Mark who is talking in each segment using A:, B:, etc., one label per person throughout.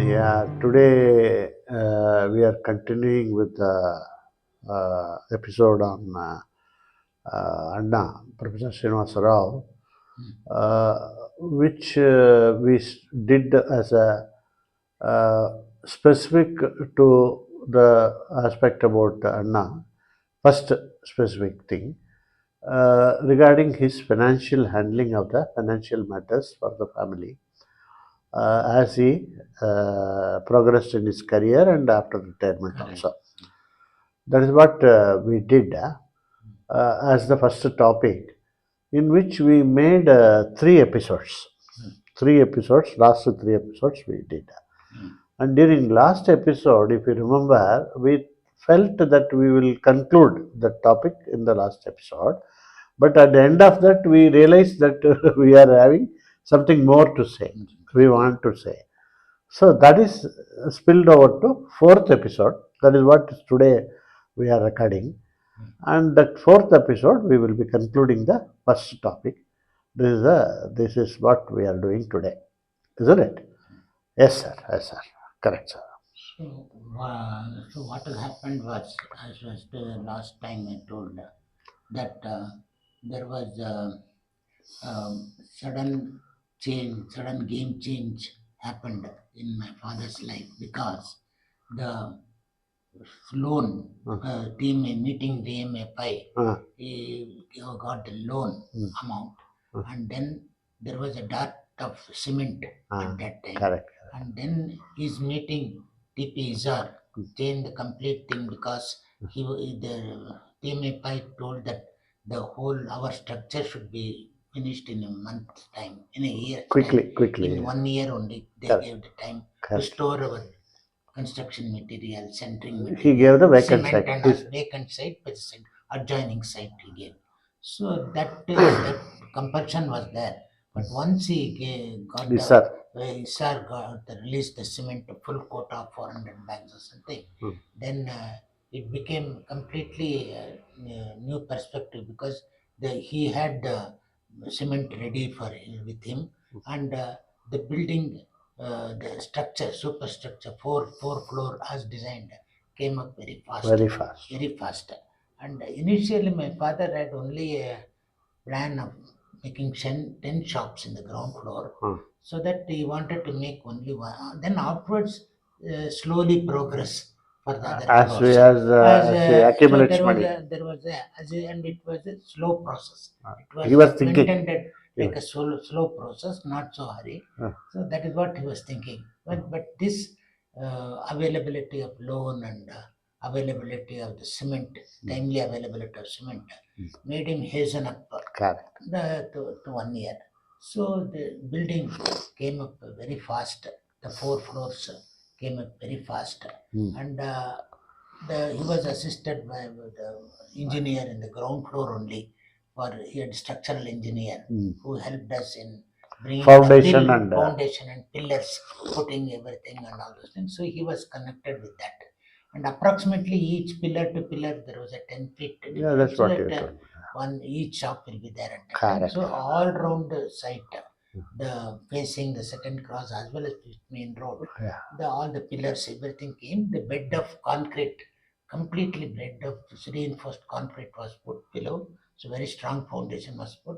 A: Yeah, today we are continuing with the episode on Anna, Professor Srinivasa Rao, which did as a uh, specific to the aspect about Anna, first specific thing regarding his financial handling of the financial matters for the family as he progressed in his career and after retirement also. That is what we did as the first topic, in which we made three episodes. Three episodes, last three episodes we did. And during last episode, if you remember, we felt that we will conclude the topic in the last episode. But at the end of that, we realized that we are having something more to say. We want to say. So that is spilled over to fourth episode. That is what today we are recording. And that fourth episode, we will be concluding the first topic. This is what we are doing today, isn't it? Yes, sir. Yes, sir. Correct, sir.
B: So what has happened was, as was the last time I told, that there was a, sudden change, sudden game change happened in my father's life because the loan team meeting DMFI, he got the loan amount, and then there was a dearth of cement at that time.
A: Correct.
B: And then his meeting TP Izar changed the complete thing because the DMFI told that the whole our structure should be finished in a month's time, in a year.
A: Quickly.
B: In 1 year only, they
A: Correct.
B: gave the time to
A: Correct.
B: store our construction material, centering material.
A: He gave the vacant
B: cement
A: site.
B: and a vacant site by the side, adjoining site he gave. So that compulsion was there. But once he got
A: Yes, sir.
B: Isar got released the cement, full quota of 400 bags or something, then it became completely new perspective because he had the cement ready for with him, and the building, the structure, superstructure, four floor as designed, came up very fast.
A: Very fast.
B: Very fast. And initially, my father had only a plan of making 10 shops in the ground floor, so that he wanted to make only one. Then afterwards, slowly progress for the other
A: As
B: floors.
A: we as he accumulates money.
B: There was and it was a slow process. It
A: He was thinking.
B: intended like a slow process, not so hurry. So that is what he was thinking. But this availability of loan and availability of the cement, timely availability of cement, made him hasten up to 1 year. So the building came up very fast. The 4 floors came up very fast, and he was assisted by the engineer in the ground floor only. For he had structural engineer who helped us in bringing
A: Foundation
B: the
A: and,
B: foundation and pillars, putting everything and all those things. So he was connected with that. And approximately each pillar to pillar there was a 10 feet difference.
A: Yeah, that's what you told.
B: One each shop will be there at that time.
A: Correct.
B: So all round the site, the facing the second cross as well as the main road, all the pillars, everything came. The bed of concrete, completely bed of reinforced concrete was put below. So very strong foundation was put,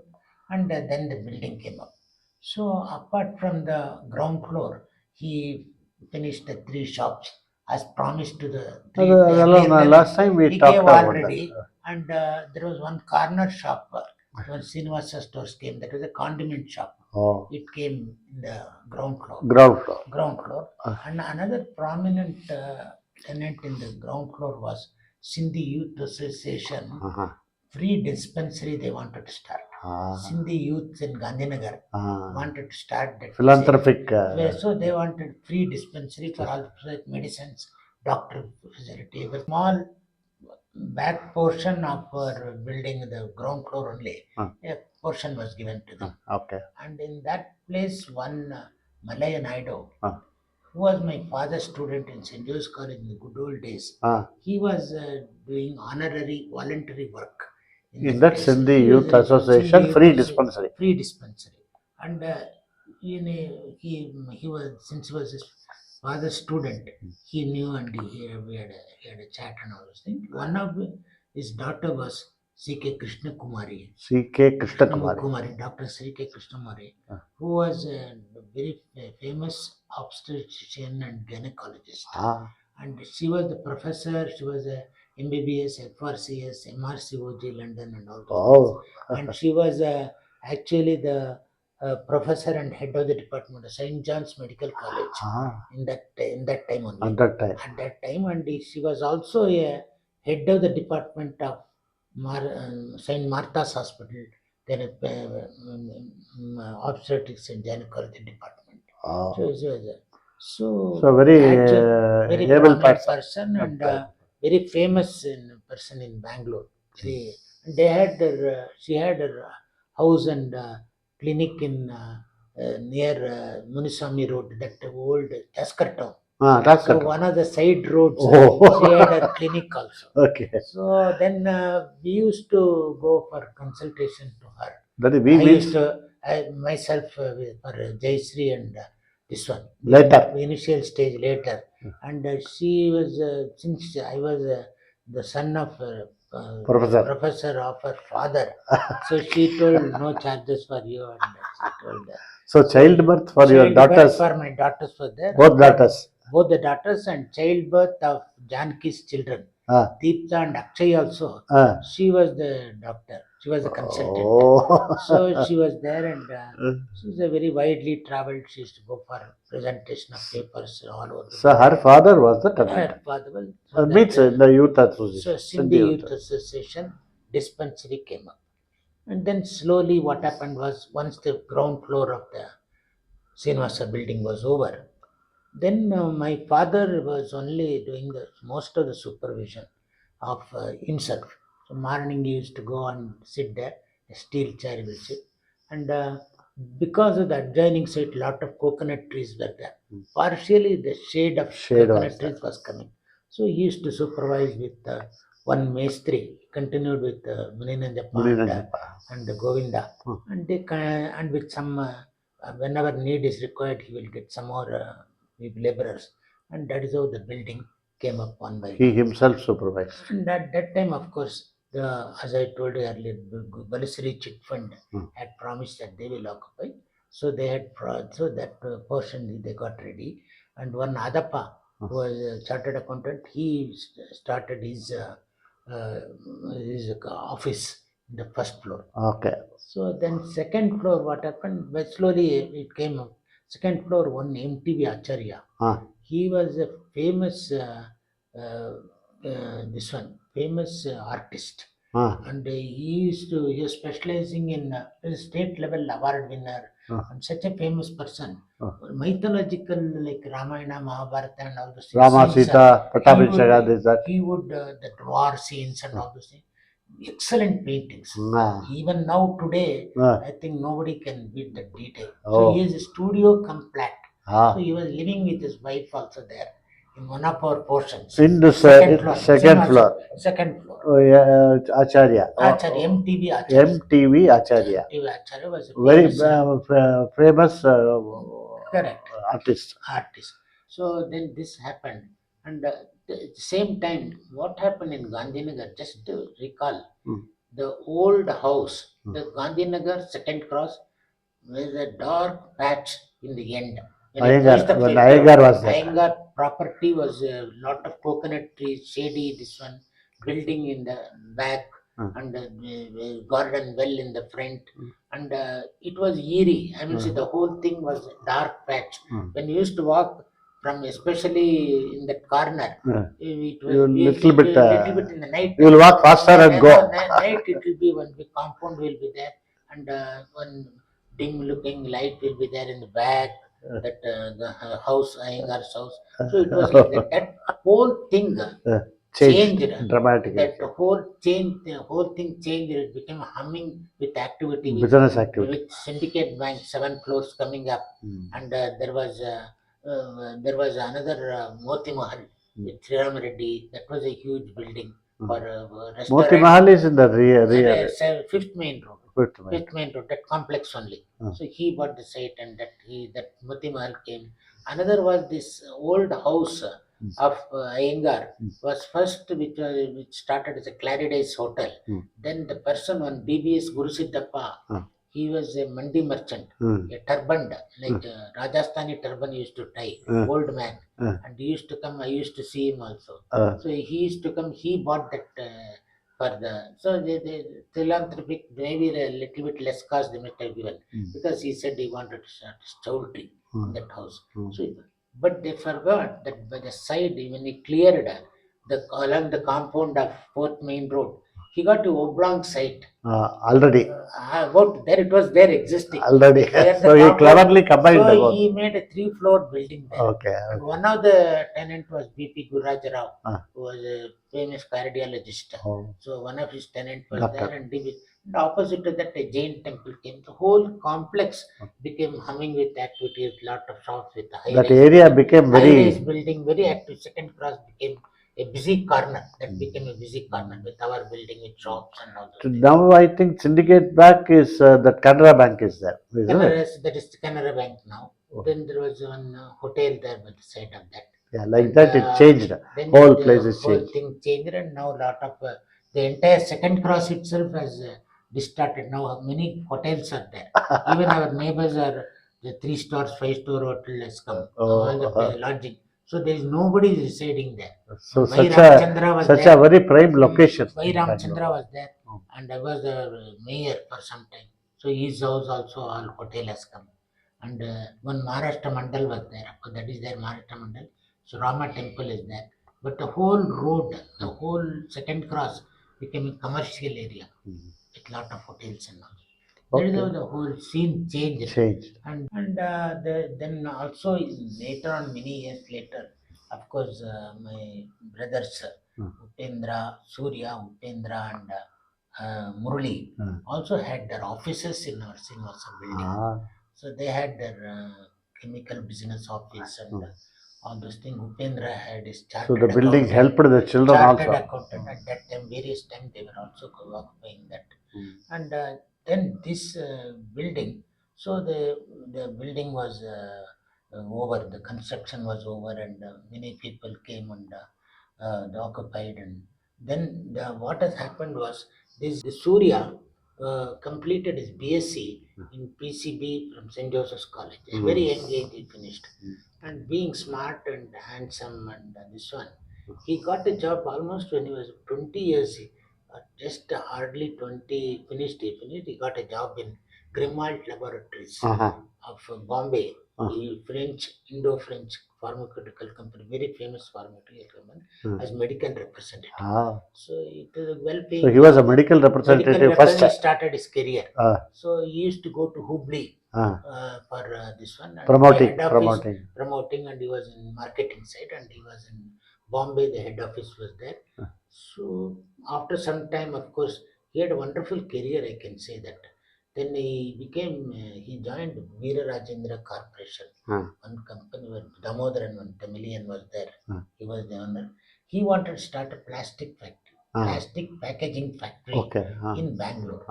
B: and then the building came up. So apart from the ground floor, he finished the 3 shops as promised to the three.
A: Last time we
B: he
A: talked
B: gave
A: about
B: already,
A: that.
B: and there was one corner shop when Srinivasa stores came. That was a condiment shop. It came in the ground floor. Ground floor. And another prominent tenant in the ground floor was Sindhi Youth Association. Free dispensary they wanted to start. Sindhi youths in Gandhinagar wanted to start that
A: philanthropic.
B: So they wanted free dispensary for all medicines, doctor facility. A small back portion of our building, the ground floor only, a portion was given to them.
A: Okay.
B: And in that place, one Malayan idol, who was my father's student in St. Joseph's College in the good old days, he was doing honorary voluntary work
A: in that Sindhi Youth Association free dispensary.
B: And he was, since he was father's student. He knew, and he had a chat and all those things. One of his daughter was C.K. Krishna Kumari.
A: C.K. Krishna Kumari.
B: Kumari, Dr. C.K. Krishnamurti, who was a very famous obstetrician and gynecologist. And she was the professor, she was a MBBS, FRCS, MRCOG London, and all those things. And she was actually the professor and head of the department of St. John's Medical College in that time only. At that time, and she was also a head of the department of St. Martha's Hospital, then obstetrics and gynecology department. So
A: very
B: very
A: able
B: prominent person and very famous person in Bangalore. They had she had her house and clinic in near Muniswamy Road, that old Tasker town. So one of the side roads, she had her clinic also.
A: Okay.
B: So then we used to go for consultation to her.
A: That is,
B: I used to myself for Jayashree and this one
A: later.
B: Initial stage later, and she was since I was the son of professor of her father, so she told no charges for you, and she told.
A: So childbirth for your daughters.
B: For my daughters were there.
A: Both daughters.
B: Both the daughters, and childbirth of Janki's children. Deepta and Akshay also. She was the doctor. She was a consultant. So she was there, and she was a very widely traveled. She used to go for presentation of papers all over.
A: So her father was the tenant.
B: Her father was.
A: Means the youth association.
B: So Sindhi Youth Association dispensary came up, and then slowly what happened was, once the ground floor of the Srinivasa building was over, then my father was only doing the most of the supervision of himself. So morning he used to go and sit there, a steel chair he will sit, and because of the adjoining site, lot of coconut trees were there. Partially the shade of coconut trees was coming. So he used to supervise with one Mestri, continued with Muninanjappa and Govinda, and they and with some whenever need is required, he will get some more laborers, and that is how the building came up one by one.
A: He himself supervised.
B: And at that time, of course, as I told you earlier, Balisri Chit Fund had promised that they will occupy. So they had so that portion they got ready, and one Adappa, who was a chartered accountant, he started his office in the first floor.
A: Okay.
B: So then second floor, what happened? But slowly it came up. Second floor, one MTV Acharya. He was a famous famous artist. And he was specializing in state level award winner, and such a famous person. Mythological, like Ramayana, Mahabharata, and all those things.
A: Rama, Sita, Pattabhicheka,
B: he would the war scenes and all those things. Excellent paintings. Even now today, I think nobody can beat the detail. So he has a studio complete. So he was living with his wife also there in one of our portions.
A: In the second floor.
B: Second floor.
A: Acharya.
B: MTV Acharya.
A: MTV Acharya.
B: MTV Acharya was a
A: very famous
B: correct
A: artist.
B: So then this happened, and at the same time, what happened in Gandhinagar, just to recall, the old house, the Gandhinagar second cross, was a dark patch in the end. When
A: Iyengar was there.
B: Iyengar property was a lot of coconut trees, shady, this one, building in the back, and garden well in the front, and it was eerie. I mean, see, the whole thing was a dark patch. When you used to walk from, especially in that corner, it was little bit in the night.
A: You will walk faster and go.
B: Night it will be, one big compound will be there, and one dim looking light will be there in the back. That the house, Iyengar's house. So it was like that. That whole thing changed dramatically. That whole thing changed. It became humming with activity,
A: business activity,
B: with Syndicate Bank 7 floors coming up, and there was another Moti Mahal with Sriram Reddy. That was a huge building for restaurant.
A: Moti Mahal is in the rear.
B: Fifth main road. Fifth main road, that complex only. So he bought the site, and that Moti Mahal came, Another was this old house of Iyengar was first which started as a Claridge's Hotel. Then the person on BBS Guru Siddhappa, he was a mandi merchant, a turban, like Rajasthani turban used to tie, old man. And he used to come, I used to see him also. So he used to come, he bought that for the, so the philanthropic, maybe a little bit less cost they must have given, because he said he wanted to start poultry in that house. So, but they forgot that by the side, when he cleared the along the compound of Fourth Main Road, he got to oblong site.
A: Already.
B: About there, it was there existing.
A: Already.
B: Where
A: So
B: the
A: he
B: compound,
A: cleverly combined the
B: so
A: both.
B: he made a 3-floor building there.
A: Okay.
B: And one of the tenant was BP Guraj Rao,
A: Ah.
B: who was a famous cardiologist.
A: Oh.
B: So one of his tenant was
A: Doctor.
B: there, and opposite to that, a Jain temple came. The whole complex became humming with activities, lot of shops with high
A: That
B: rise
A: area became
B: high-rise
A: very.
B: building, very active. Second cross became a busy corner. That became a busy corner with our building with shops and all those things.
A: Now I think Syndicate Bank is that Canara Bank is there, isn't
B: Canara,
A: it?
B: that is Canara Bank now. Then there was one hotel there by the side of that.
A: Yeah, like
B: And,
A: that it changed.
B: Then
A: Whole
B: the
A: place is
B: whole
A: changed.
B: thing changed, and now lot of the entire second cross itself has distorted. Now many hotels are there. Even our neighbors are the 3 stars, 5-star hotel has come. All the lodging. So there is nobody residing there.
A: So
B: Vai
A: such
B: Ramchandra was
A: such
B: there.
A: a very prime location.
B: Vai
A: in Bangalore.
B: Ramchandra was there, and I was the mayor for some time. So his house also all hotel has come. And one Maharashtra Mandal was there. Of course, that is their Maharashtra Mandal. So Rama temple is there. But the whole road, the whole second cross became a commercial area with lot of hotels and all. That is how
A: Okay.
B: the whole scene changed. Then also later on, many years later, of course, my brothers Upendra, Surya, Upendra, and Murali also had their offices in our Srinivasa building. So they had their chemical business office and all those things. Upendra had his chartered
A: So the building
B: accountant,
A: helped the children
B: chartered
A: also.
B: accountant at that time. Various time they were also occupying that. And then this building, so the building was over, the construction was over, and many people came and they occupied. And then what has happened was this Surya completed his BSc in PCB from St. Joseph's College. A very young age he finished. And being smart and handsome and this one, he got a job almost when he was 20 years. Just hardly 20 finished. He got a job in Grimald Laboratories of Bombay, a French, Indo-French pharmaceutical company, very famous pharmaceutical company, as medical representative. So it is a well-paying.
A: So he was a medical representative first.
B: He started his career. So he used to go to Hubli for this one. And
A: Promoting,
B: the head office,
A: promoting.
B: and he was in marketing side, and he was in Bombay. The head office was there. So after some time, of course, he had a wonderful career. I can say that. Then he joined Veera Rajendra Corporation, one company where Damodar and one Tamilian was there. He was the owner. He wanted to start a plastic factory, plastic packaging factory in Bangalore.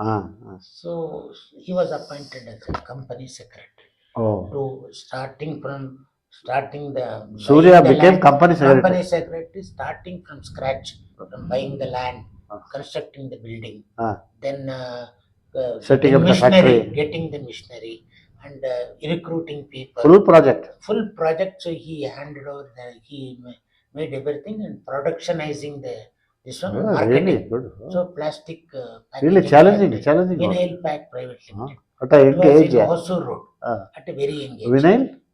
B: So he was appointed as a company secretary. To starting the
A: Surya
B: the
A: became
B: land,
A: company
B: secretary, starting from scratch, from buying the land, constructing the building, then
A: Setting
B: getting
A: up the factory.
B: getting the machinery, and recruiting people.
A: Full project.
B: So he handed over he made everything and productionizing this one, marketing.
A: Really good.
B: So plastic
A: Really
B: packaging
A: challenging,
B: factory, Vinyl Pack Private Limited.
A: At a
B: It
A: young
B: was
A: age.
B: in Hosur Road at a very young age.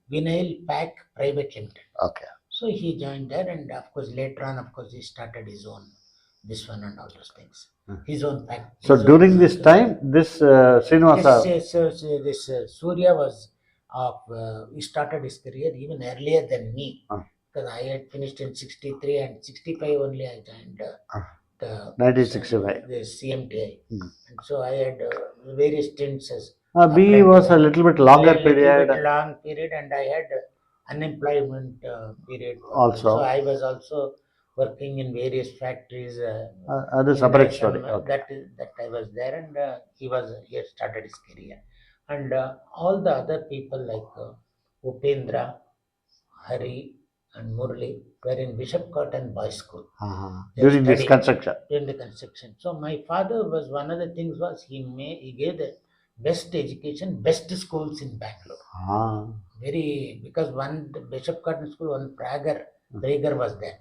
B: Vinyl Pack Private Limited.
A: Okay.
B: So he joined there, and of course later on, of course, he started his own this one and all those things. His own pack.
A: So during this time, this Srinivasa.
B: This Surya was he started his career even earlier than me, because I had finished in 63 and 65 only I joined the
A: 1965.
B: the CMTI. And so I had various stints as
A: B was a little bit longer period.
B: Long period, and I had unemployment period
A: Also.
B: So I was also working in various factories.
A: Other separate story.
B: That I was there, and he had started his career, and all the other people like Upendra, Hari, and Murli were in Bishop Cotton Boys School. They
A: During this
B: studied
A: construction.
B: during the construction. So my father was one of the things was he gave the best education, best schools in Bangalore.
A: Ah.
B: Very because one the Bishop Cotton School, one Prager was there.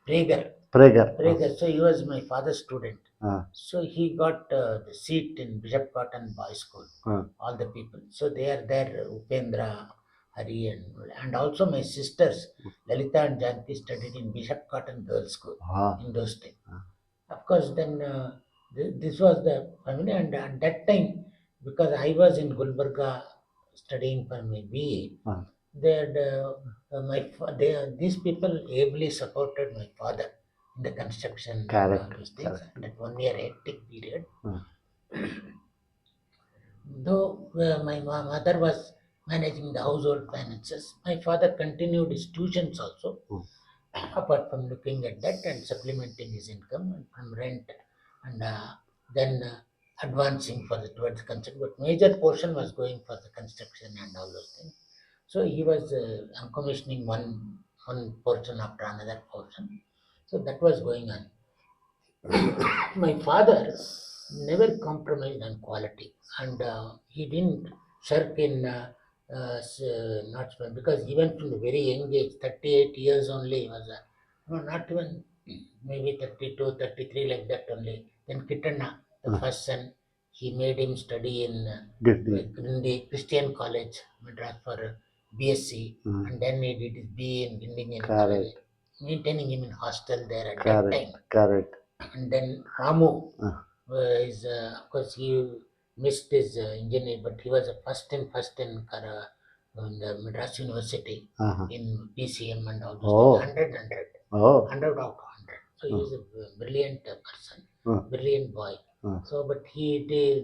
B: Prager.
A: Prager.
B: So he was my father's student.
A: Ah.
B: So he got the seat in Bishop Cotton Boys School. All the people. So they are there, Upendra, Hari, and also my sisters, Lalita and Janki, studied in Bishop Cotton Girls School in those days. Of course, then this was the family, and at that time, because I was in Gulbarga studying for my BA, these people ably supported my father in the construction and all those things. That 1 year hectic period. Though my mother was managing the household finances, my father continued his tuitions also, apart from looking at that and supplementing his income and from rent, and then advancing for the towards construction. But major portion was going for the construction and all those things. So he was commissioning one portion after another portion. So that was going on. My father never compromised on quality, and he didn't shirk in not spend because even from the very young age, 38 years only he was no, not even maybe 32, 33 like that only. Then Kitana, the first son, he made him study in Grindi Christian College, Madras for BSc, and then he did his BA in Gandhinagar College, maintaining him in hostel there at that time.
A: Correct.
B: And then Ramu is, of course, he missed his engineer, but he was a in the Madras University in PCM and all those things. 100 out of 100. So he was a brilliant person, brilliant boy. So, but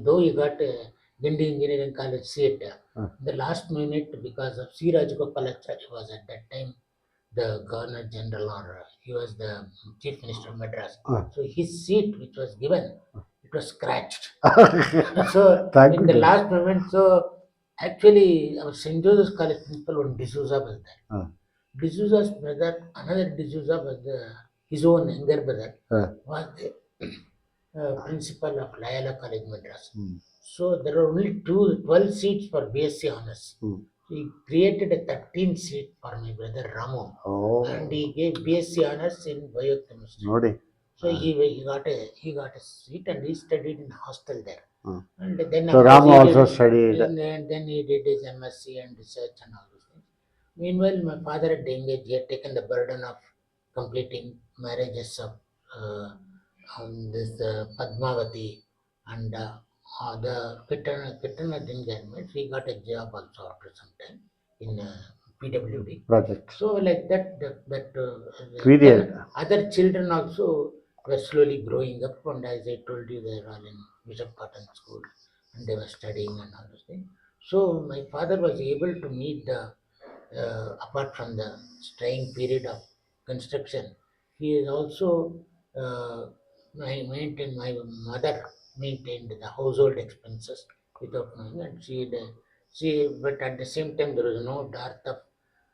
B: though he got a Gindi Engineering College seat, the last minute because of C. Rajagopalachari was at that time the Governor General, or he was the Chief Minister of Madras. So his seat, which was given, it was scratched. So in the last moment, so actually our St. Joseph's College principal, one D'Souza was there. D'Souza's brother, another D'Souza was his own younger brother, was the principal of Loyola College Madras. So there are only 12 seats for BSc Honours. He created a 13 seat for my brother Ramu, and he gave BSc Honours in biochemistry. So he got a seat and he studied in hostel there. And then
A: so Ramu also studied.
B: And then he did his MSc and research and all those things. Meanwhile, my father had engaged, he had taken the burden of completing marriages of this Padmavati and the Kitana didn't get married. He got a job also after some time in PWD
A: project.
B: So like that
A: Period.
B: other children also were slowly growing up, and as I told you, they were all in Bishop Cotton School and they were studying and all those things. So my father was able to meet the apart from the trying period of construction, he is also my mother maintained the household expenses without knowing, and but at the same time there was no dearth of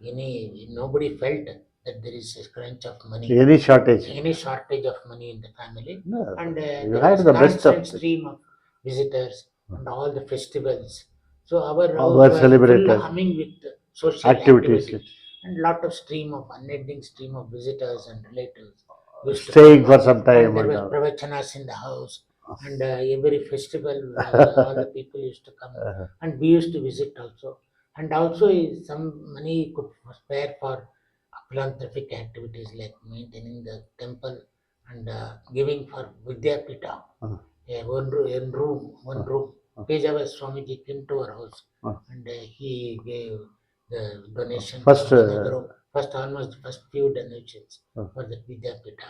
B: nobody felt that there is a crunch of money, any shortage of money in the family. No, and there was constant stream of visitors and all the festivals. So our house was full humming with social activities and lot of stream of unending stream of visitors and relatives used to
A: staying
B: come.
A: For some time.
B: And there was pravachanas in the house, and every festival all the people used to come, and we used to visit also. And also some money could spare for philanthropic activities like maintaining the temple and giving for Vidyapita. One room. Pejava Swamiji came to our house and he gave the donation. First few donations for the Vidyapita.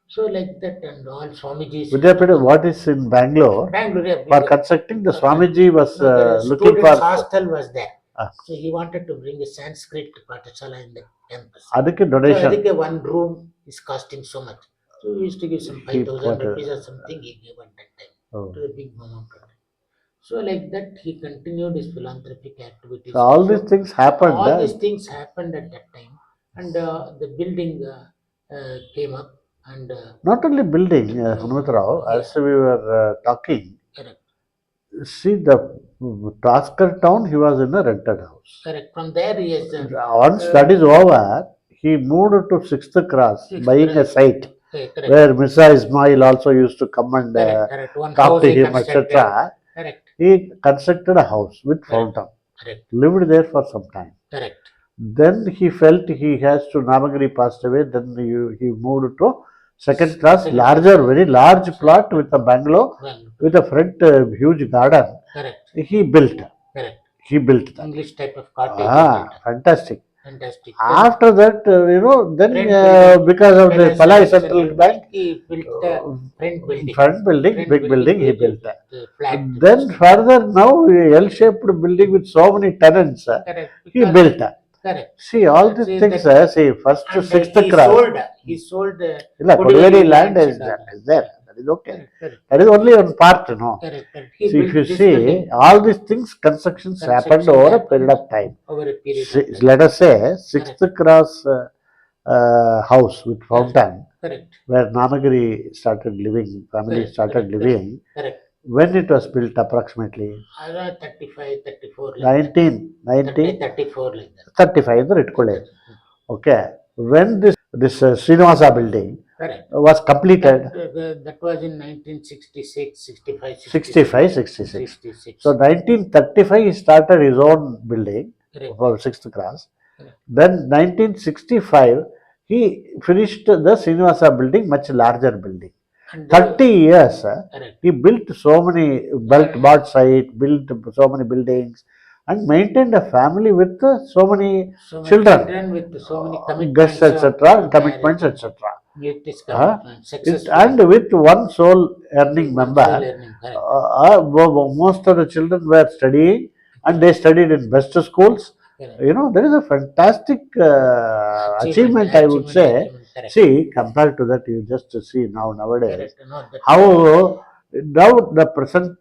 B: So like that, and all Swamiji's.
A: Vidyapita, what is in Bangalore?
B: Yeah,
A: for constructing the Swamiji was looking for.
B: Hostel was there. So he wanted to bring a Sanskrit Pathashala in the campus.
A: ಅದಕ್ಕೆ donation.
B: So ಅದಕ್ಕೆ one room is costing so much. So we used to give some 5,000 rupees or something. He gave at that time to the big amount. So like that, he continued his philanthropic
A: So
B: activities
A: all these
B: also.
A: things happened.
B: All these things happened at that time, and the building came up, and
A: Not only building, Hanumatrao,
B: yeah,
A: as we were talking,
B: correct,
A: see the Tasker town, he was in a rented house.
B: correct. From there, he has
A: Once that is over, he moved to Sixth Cross,
B: sixth,
A: buying a site
B: okay, correct,
A: where Mr. Ismail also used to come and
B: correct, correct. One
A: talk
B: house
A: to
B: he
A: him,
B: constructed,
A: etc.
B: correct,
A: He constructed a house with
B: correct,
A: fountain,
B: correct,
A: lived there for some time.
B: correct,
A: Then he felt he has to, Namagiri passed away, then he moved to second class,
B: second
A: larger,
B: class,
A: very large plot with a bungalow,
B: well,
A: with a front huge garden.
B: correct,
A: He built.
B: correct.
A: He built that.
B: English type of cottage he built.
A: Fantastic.
B: Fantastic. Then
A: After that, then
B: front building,
A: because of the Palai
B: Central
A: Central
B: Bank,
A: Bank,
B: he built the front building.
A: front building,
B: Front
A: big building, he built.
B: Flat
A: Then
B: structure.
A: further now, L-shaped building with so many tenants,
B: Correct.
A: he
B: Because
A: built.
B: correct.
A: See, all these
B: See
A: things,
B: that,
A: see, first to
B: and
A: sixth
B: he
A: class,
B: sold. He sold
A: ಇಲ್ಲ, Kodiveri
B: Kodiveri
A: land
B: lands
A: is
B: and all
A: there.
B: that.
A: Is there.
B: Correct.
A: That is okay.
B: Correct. Correct.
A: That is only one part,
B: Correct. Correct. He
A: See, if
B: built
A: you
B: this
A: see,
B: building.
A: all these things, constructions happened
B: Construction
A: over a period
B: happened
A: of time.
B: over a period
A: See,
B: of time.
A: let us say, sixth
B: Correct.
A: cross house with fountain,
B: Correct.
A: where Namagiri started living, family
B: Correct.
A: started
B: Correct.
A: living.
B: Correct.
A: When it was built, approximately
B: Around 35, 34 like
A: 19,
B: that. 30,
A: 19,
B: 34 like that.
A: 35 in the Okay. When this Srinivasa building
B: Correct.
A: was completed,
B: That was in 1966, 65,
A: 65, 66. So 1935 he started his own building
B: Correct.
A: for sixth class.
B: Correct.
A: Then 1965 he finished the Srinivasa building, much larger building.
B: And
A: 30 years
B: correct.
A: he built so many bought site, built so many buildings, and maintained a family with so many
B: So many
A: children,
B: with so many
A: guests,
B: commitments of
A: etc.,
B: marriage,
A: commitments, etc.
B: with this commitment
A: And
B: successfully.
A: with one sole earning
B: One sole
A: member,
B: earning, correct.
A: most of the children were studying, and they studied in best schools.
B: Correct.
A: That is a fantastic achievement, I would say.
B: Correct.
A: See, compared to that, you just see nowadays
B: Correct. No, that,
A: how now the present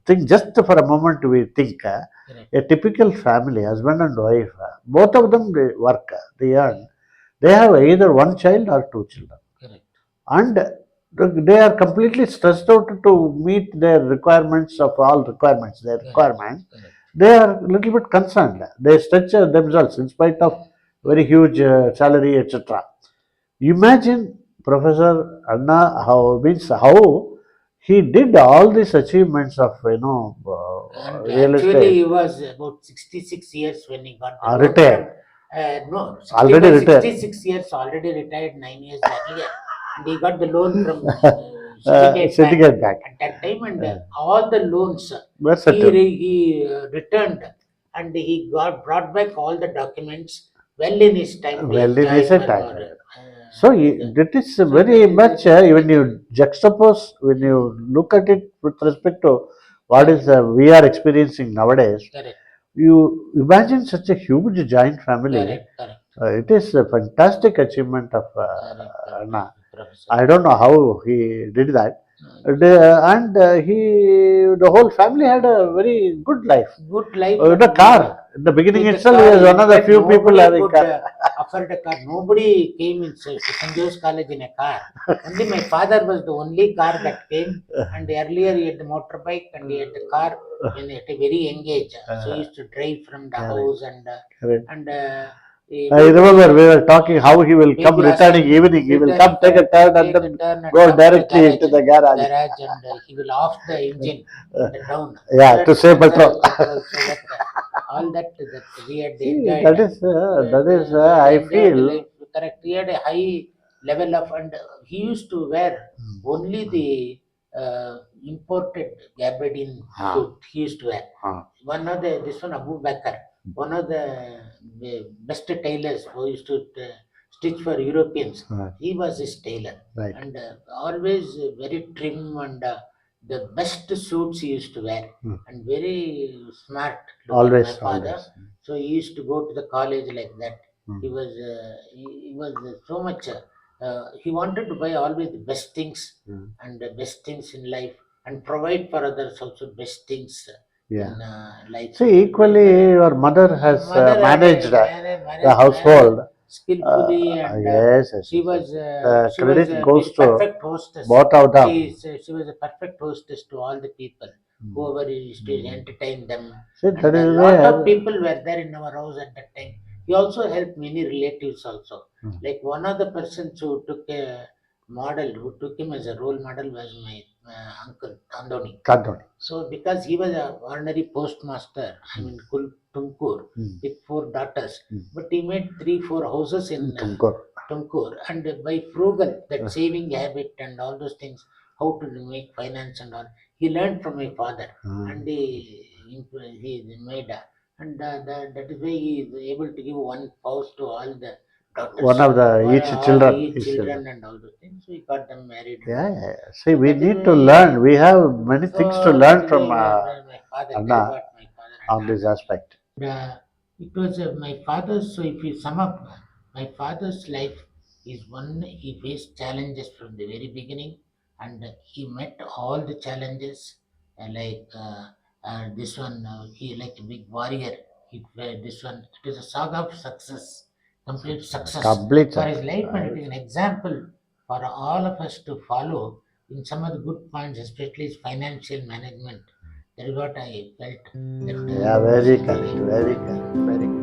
A: thing. Just for a moment, we think
B: correct.
A: a typical family, husband and wife, both of them they work, they earn. They have either one child or two children,
B: Correct.
A: and they are completely stressed out to meet their requirements of all requirements. Their requirements,
B: Correct.
A: they are a little bit concerned. They stretch themselves in spite of very huge salary, etc. Imagine Professor Anna how he did all these achievements of
B: And
A: real
B: actually,
A: estate.
B: he was about 66 years when he got the loan
A: Retired,
B: from. No,
A: already
B: 65,
A: retired.
B: 66 years, already retired 9 years earlier. And he got the loan from Syndicate Bank
A: Syndicate Bank.
B: at that time, and all the loans
A: Were
B: he,
A: settled.
B: returned, and he brought back all the documents well in his time to
A: Well, in
B: enjoy
A: recent
B: for
A: time.
B: our.
A: So that is very much when you juxtapose, when you look at it with respect to what is we are experiencing nowadays.
B: Correct.
A: You imagine such a huge giant family.
B: Correct. Correct.
A: It is a fantastic achievement of
B: Correct.
A: Anna.
B: Professor.
A: I don't know how he did that. And the whole family had a very good life.
B: Good life.
A: The car, in the beginning
B: With the
A: itself, he
B: car,
A: was one
B: in
A: of the
B: fact,
A: few people
B: nobody
A: having
B: could
A: car.
B: afford a car. Nobody came in St. Joe's College in a car. Only my father was the only car that came. And earlier he had the motorbike and he had the car when at a very young age. So he used to drive from the house
A: Correct.
B: and
A: I remember we were talking how he will come returning evening. He will come take a turn and then go
B: come to the
A: directly into the garage.
B: and he will off the engine in the town.
A: Yeah, to save petrol.
B: Petrol, so that all that we had
A: See,
B: enjoyed.
A: that is,
B: We had
A: I
B: enjoyed
A: feel.
B: life. Correct. He had a high level of, and he used to wear only the imported gabardine suit. He used to wear. One of the this one Abu Bakr, one of the best tailors who used to stitch for Europeans. He was his tailor,
A: Right.
B: and always very trim and the best suits he used to wear, and very smart looking.
A: Always,
B: My father.
A: always.
B: So he used to go to the college like that.
A: Hmm.
B: He was so much. He wanted to buy always the best things
A: Hmm.
B: and the best things in life. and provide for others also best things
A: Yeah.
B: in life.
A: See, equally, your mother has
B: Mother
A: managed the
B: managed
A: household.
B: skillfully, and
A: Yes, yes, yes, yes. The
B: she was
A: credit
B: a
A: goes to
B: perfect hostess.
A: both of them.
B: She was a perfect hostess to all the people, whoever used to entertain them.
A: See,
B: And
A: that
B: a
A: is
B: lot of
A: where.
B: people were there in our house at that time. He also helped many relatives also. Like one of the persons who took a model, who took him as a role model, was my uncle Tandoni.
A: Kadoni.
B: So because he was a ordinary postmaster, I mean Tumkur, with four daughters, but he made 3 4 houses in
A: Tumkur.
B: Tumkur, and by frugal, that saving habit and all those things, how to make finance and all, he learned from my father, and he made that is why he is able to give one house to all the daughters,
A: One of the
B: or
A: each
B: all the
A: children.
B: each
A: Each
B: children
A: children.
B: and all those things. So he got them married.
A: Yeah, yeah, yeah. See,
B: So
A: we
B: that is
A: need to
B: why.
A: learn. We have many
B: So
A: things to
B: that
A: learn
B: is
A: from
B: why my father, that
A: Anna
B: is what my father
A: on
B: had
A: this
B: done.
A: aspect.
B: It was my father's. So if you sum up, my father's life is one. He faced challenges from the very beginning, and he met all the challenges. This one, he like a big warrior. This one, it is a saga of success, complete success
A: Complete
B: for his
A: success.
B: life, and it is an example for all of us to follow in some of the good points, especially his financial management. That is what I felt. That
A: Yeah, very correct. Very correct. Very correct.